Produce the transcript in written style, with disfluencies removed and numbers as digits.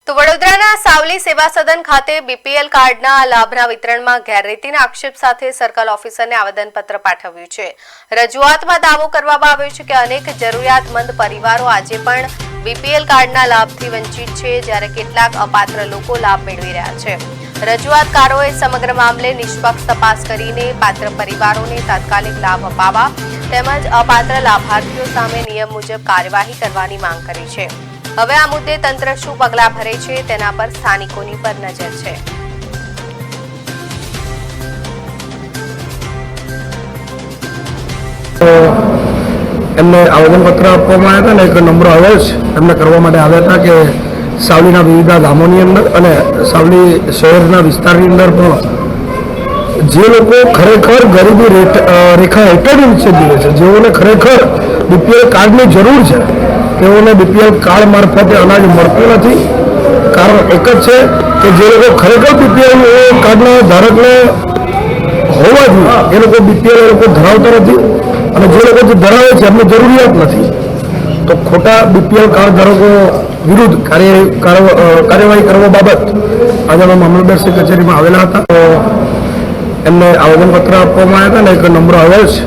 તો વડોદરાના સાવલી સેવા સદન ખાતે બીપીએલ કાર્ડના લાભના વિતરણમાં ગેરરીતિના આક્ષેપ સાથે સર્કલ ઓફિસરને આવેદનપત્ર પાઠવ્યું છે। રજૂઆતમાં દાવો કરવામાં આવ્યો છે કે અનેક જરૂરિયાતમંદ પરિવારો આજે પણ બીપીએલ કાર્ડના લાભથી વંચિત છે, જ્યારે કેટલાક અપાત્ર લોકો લાભ મેળવી રહ્યા છે। રજૂઆતકારોએ સમગ્ર મામલે નિષ્પક્ષ તપાસ કરીને પાત્ર પરિવારોને તાત્કાલિક લાભ અપાવવા તેમજ અપાત્ર લાભાર્થીઓ સામે નિયમ મુજબ કાર્યવાહી કરવાની માંગ કરી છે। હવે આ મુદ્દે તંત્ર શું પગલાં ભરે છે તેના પર સ્થાનિકોની પર નજર છે। એમને આવેદનપત્ર આપવામાં આવ્યા હતા ને એક નંબર અવેજ એમને કરવા માટે આવ્યા હતા કે સાવલીના વિવિધ ગામોની અંદર અને સાવલી શહેરના વિસ્તારની અંદર પણ જે લોકો ખરેખર ગરીબી રેખા હેઠળ નીચે જીવે છે, જેઓને ખરેખર બીપીએલ કાર્ડની જરૂર છે, તેઓને બીપીએલ કાર્ડ મારફતે અનાજ મળતું નથી। કારણ એક જ છે કે જે લોકો ખરેખર બીપીએલ કાર્ડના ધારકને હોવા જોઈએ એ લોકો બીપીએલ એ લોકો ધરાવતા નથી, અને જે લોકો જે ધરાવે છે એમને જરૂરિયાત નથી। તો ખોટા બીપીએલ કાર્ડ ધારકો વિરુદ્ધ કાર્યવાહી કરવા બાબત આજે અમે મામલતદારશ્રી કચેરીમાં આવેલા હતા। તો એમને આવેદનપત્ર આપવામાં આવ્યા હતા ને એક નંબર અવેજ